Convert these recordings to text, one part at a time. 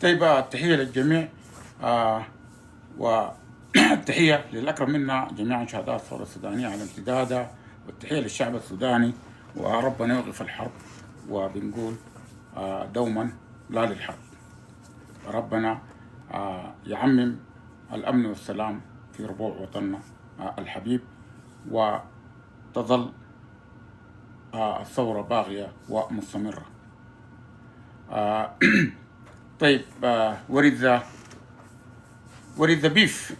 طيب التحية للجميع والتحية للأكرم منا جميعا شهداء الثورة السودانية على امتدادها، والتحية للشعب السوداني، وربنا يوقف الحرب. وبنقول دوما لا للحرب. ربنا يعمم الأمن والسلام في ربوع وطننا الحبيب، وتظل الثورة باغية ومستمرة. طيب ورد ذا بيف،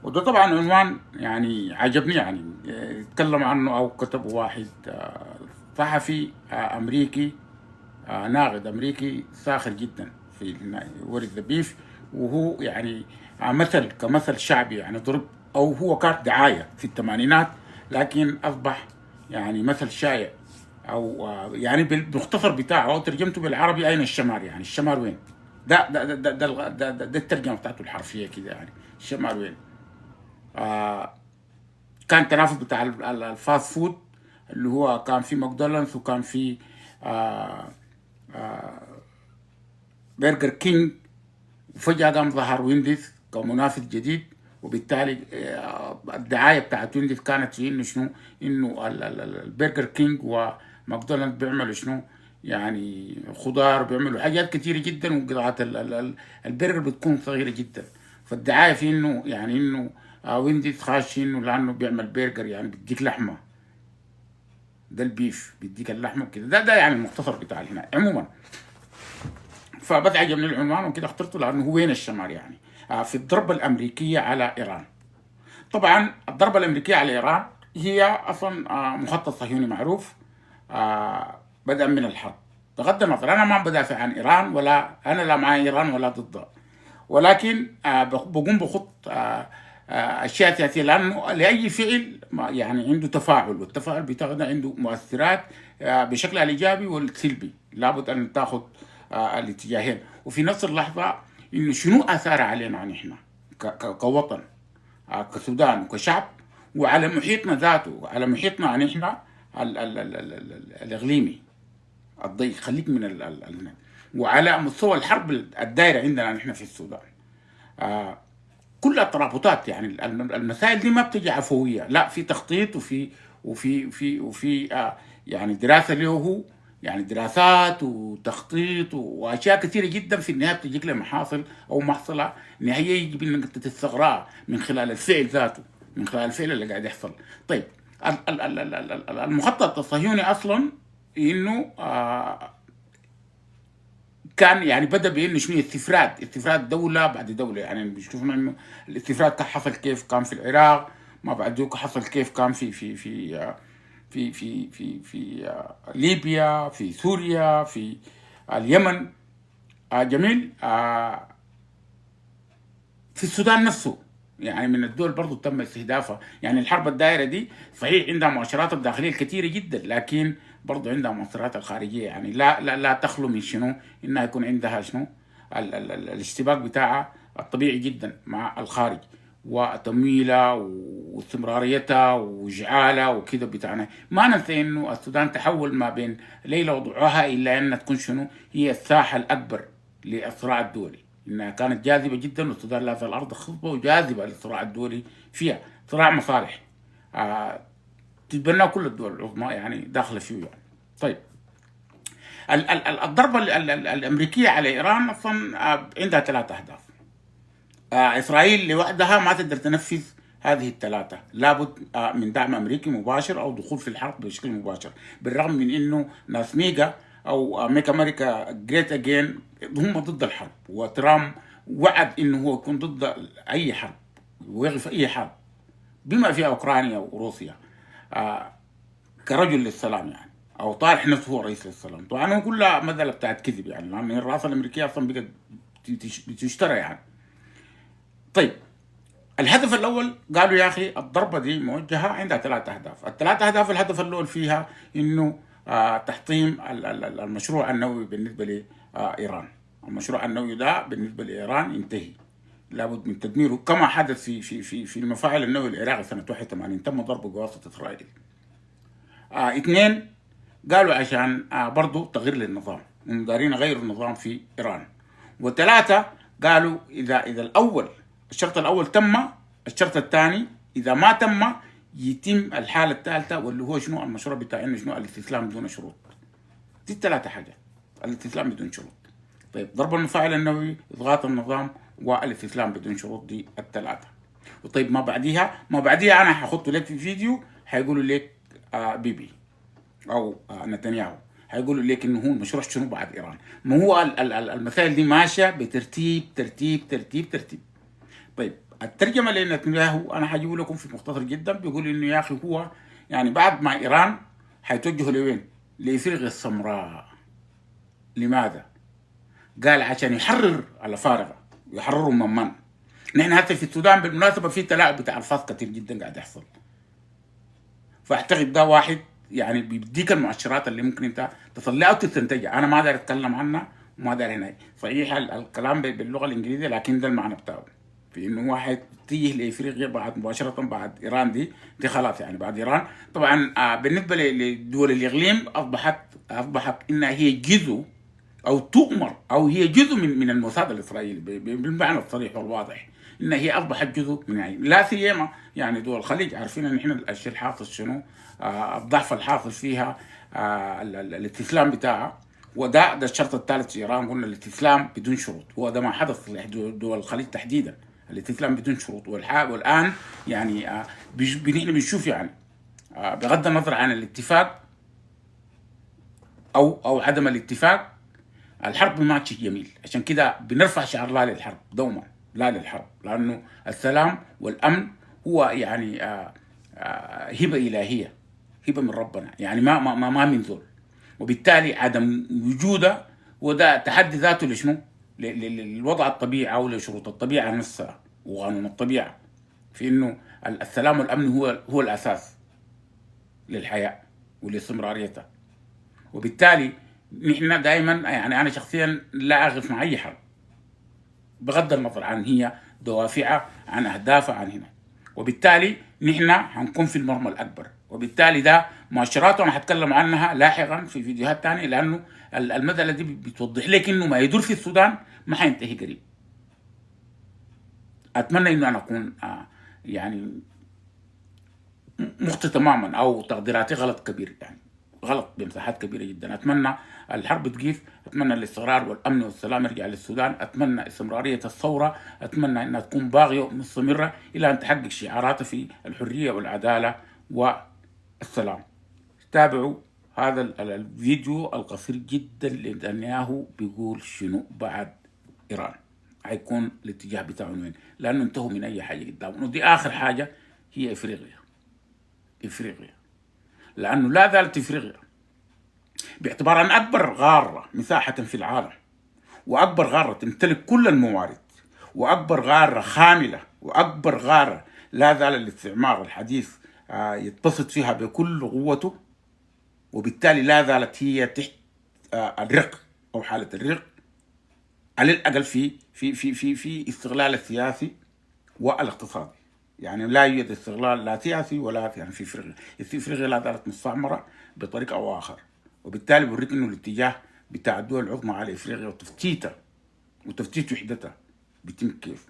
وده طبعا عنوان يعني عجبني، يعني اتكلم عنه او كتبه واحد صحفي امريكي، ناقد امريكي ساخر جدا في ورد ذا بيف. وهو يعني كمثل شعبي، يعني ضرب، او هو كانت دعايه في الثمانينات، لكن اصبح يعني مثل شائع، او يعني بالمختصر بتاعه او ترجمته بالعربي اين الشمار، يعني الشمار وين؟ ده الترجمه بتاعته الحرفيه كده، يعني الشمار وين؟ كان تنافس بتاع الفاست فود، اللي هو كان في ماكدونالدز، وكان في برجر كينج، وفجأة قام ظهر وينديز كمنافس جديد. وبالتالي الدعاية بتاعت وينديز كانت في انه شنو؟ انه البرجر كينج وماكدونالدز بيعملوا شنو؟ يعني خضار، بيعملوا حاجات كتيرة جدا، وقطعات البرجر بتكون صغيرة جدا. فالدعاية في انه يعني انه وينديز خاش انه لانه بيعمل برجر، يعني بيديك لحمة، ده البيف بيديك اللحمة كده. ده يعني المختصر بتاع هنا عموما. فبس عجبني العنوان وكده اخترته، لانه هو وين الشمال يعني في الضربة الأمريكية على إيران. طبعا الضربة الأمريكية على إيران هي أصلا مخطط صهيوني معروف، بدءا من الحرب. بغض النظر، أنا ما بدافع عن إيران، ولا أنا لا مع إيران ولا ضدها، ولكن بقوم بخط أشياء سياسية، لأنه لأي فعل يعني عنده تفاعل، والتفاعل بتاعنا عنده مؤثرات بشكل الإيجابي والسلبي. لابد أن تاخذ الاتجاهين، وفي نفس اللحظة إنه شنو آثار علينا نحن كوطن، كسودان وكشعب، وعلى محيطنا ذاته، على محيطنا نحن الإقليمي الضيق، خليك من وعلى مستوى الحرب الدائرة عندنا نحن في السودان. كل الترابطات، يعني المسائل دي ما بتجي عفوية، لا، في تخطيط، وفي يعني دراسة له هو، يعني دراسات وتخطيط واشياء كثيره جدا، في النهايه بتجيك لمحاصل او محصله نهائيه يجب انك تستغرقها من خلال الفعل ذاته، من خلال الفعل اللي قاعد يحصل. طيب المخطط الصهيوني اصلا انه كان يعني بدا بانه شنو؟ استفراد دوله بعد دوله. يعني بيشوفنا انه الاستفراد كان حصل كيف كان في العراق، ما بعد ذوك حصل كيف كان في ليبيا، في سوريا، في اليمن، جميل، في السودان نفسه، يعني من الدول برضو تم استهدافها. يعني الحرب الدائرة دي صحيح عندها مؤشرات الداخلية الكثيرة جدا، لكن برضو عندها مؤشرات الخارجية، يعني لا تخلو من شنو؟ انها يكون عندها شنو؟ الاشتباك بتاعها الطبيعي جدا مع الخارج، وتمويلها واستمراريتها وإشعالها وكده بتاعنا. ما ننسى انه السودان تحول ما بين ليلة وضحاها، الا انها تكون شنو؟ هي الساحة الأكبر للصراع الدولي، انها كانت جاذبه جدا، والسودان لا زال الارض خصبه وجاذبه للصراع الدولي، فيها صراع مصالح تتبناه كل الدول العظمى، يعني داخله فيه يعني. طيب الضربه الامريكيه على ايران اصلا عندها 3 اهداف. اسرائيل لوحدها ما تقدر تنفذ هذه ال3، لابد من دعم امريكي مباشر او دخول في الحرب بشكل مباشر، بالرغم من انه ناس ميجا او ميك امريكا جريت اجين هم ضد الحرب، وترامب وعد انه هو يكون ضد اي حرب ويقف اي حرب بما فيها اوكرانيا وروسيا، كرجل للسلام يعني، او طارح نفسه هو رئيس للسلام. طبعا هو كلها مذله بتاعت كذب، يعني لان الرئاسه الامريكيه اصلا بقت بتشترى يعني. طيب الهدف الاول قالوا يا اخي الضربه دي موجهه عندها 3 اهداف. ال3 اهداف الهدف الاول فيها انه تحطيم المشروع النووي بالنسبه لايران. المشروع النووي ده بالنسبه لايران ينتهي، لابد من تدميره، كما حدث في المفاعل النووي العراقي سنه 81 تم ضربه بواسطه اسرائيل. 2 قالوا عشان برضو تغيير للنظام، دارين يغيروا النظام في ايران. وثلاثة قالوا إذا الأول الشرط الأول تم، الشرط الثاني إذا ما تم يتم الحالة الثالثة، واللي هو شنو المشروع بتاع إنه شنو الاستسلام بدون شروط. دي الثلاثة حاجات، الاستسلام بدون شروط. طيب ضرب المفاعل النووي، إضغاط النظام، والاستسلام بدون شروط، دي الثلاثة. وطيب ما بعديها أنا هحط لك في فيديو هيقولوا لك بيبي أو نتنياهو هيقولوا لك إنه هو المشروع شنو بعد إيران. ما هو المسائل دي ماشية بترتيب ترتيب ترتيب ترتيب. طيب الترجمة لنتنياهو أنا هجيبه لكم في مختصر جدا، بيقول إنه يا أخي هو يعني بعد ما إيران هيتوجهوا لوين؟ لإفريقيا السمراء. لماذا؟ قال عشان يحرر الأفارقة ويحرروا من نحن هسه في السودان بالمناسبة في تلاعب بتاع الفاظ كتير جدا قاعد يحصل. فاعتقد ده واحد يعني بيديك المؤشرات اللي ممكن انت تصليها او تستنتجها. انا ما داير اتكلم عنها وما داير هنا صحيح الكلام باللغه الانجليزيه، لكن ده المعنى بتاعه في انه واحد تيجي لافريقيا بعد مباشره بعد ايران. دي خلاص يعني بعد ايران طبعا. بالنسبه لدول الاقليم اصبحت انها هي جزء او تؤمر او هي جزء من الموساد الاسرائيلي بالمعنى الصريح والواضح، انها هي اصبحت جزء من يعني لا سيما يعني دول الخليج عارفين ان احنا الشيء الحاصل شنو، الضعف الحاصل فيها، الاستسلام بتاعها. وده الشرط الثالث في ايران، قلنا الاستسلام بدون شروط. هو ده ما حدث في دول الخليج تحديدا، الاستسلام بدون شروط. والان يعني نحن بنشوف يعني بغض النظر عن الاتفاق او عدم الاتفاق، الحرب ما شيء جميل. عشان كده بنرفع شعار لا للحرب دوما، لا للحرب، لانه السلام والامن هو يعني هبه الهيه، هبه من ربنا، يعني ما من ذول. وبالتالي عدم وجوده وده تحدي ذاته لشنو؟ للوضع الطبيعي او لشروط الطبيعه نفسها وقانون الطبيعه، في انه السلام والامن هو الاساس للحياه ولاستمراريتها. وبالتالي نحن دائما يعني انا شخصيا لا اقف مع اي حرب بغض النظر عن هي دوافعها، عن اهدافها، عن هنا. وبالتالي نحن هنكون في المرمى الاكبر. وبالتالي ده مؤشرات وانا هتكلم عنها لاحقا في فيديوهات ثانيه، لانه المساله دي بتوضح لك انه ما يدور في السودان ما حينتهي قريب. اتمنى انه انا اكون يعني مخطئ تماما او تقديراتي غلط كبير، يعني غلط بمساحات كبيره جدا. اتمنى الحرب تقيف، اتمنى الاستقرار والامن والسلام يرجع للسودان، اتمنى استمراريه الثوره، اتمنى انها تكون باغيه ومستمره الى ان تحقق شعاراتها في الحريه والعداله والسلام. تابعوا هذا الفيديو القصير جدا لنتنياهو بيقول شنو بعد ايران، هيكون الاتجاه بتاعه وين، لانه انتهوا من اي حاجه قدامهم. ودي اخر حاجه هي افريقيا، لانه لا زالت افريقيا باعتبار ان اكبر غاره مساحه في العالم، واكبر غاره تمتلك كل الموارد، واكبر غاره خامله، واكبر غاره لا زال الاستعمار الحديث يتبسط فيها بكل قوته. وبالتالي لا زالت هي تحت الرق او حاله الرق، على الاقل في استغلال السياسي والاقتصادي. يعني لا يوجد استغلال لا سياسي ولا يعني في افريقيا لا زالت مستعمره بطريقه او اخر. وبالتالي بوريك انه الاتجاه بتاع الدول العظمى على افريقيا وتفتيت وحدتها بيتم كيف.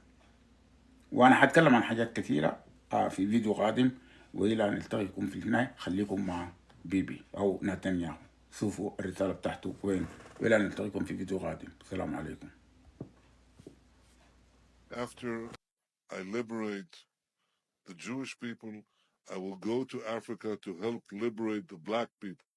وانا هتكلم عن حاجات كثيره في فيديو قادم، والى ان نلتقيكم في النهايه خليكم مع بيبي او نتنياهو، شوفوا الرساله بتاعته وين. والى ان نلتقيكم في فيديو قادم. السلام عليكم. After I liberate the Jewish people, I will go to Africa to help liberate the black people.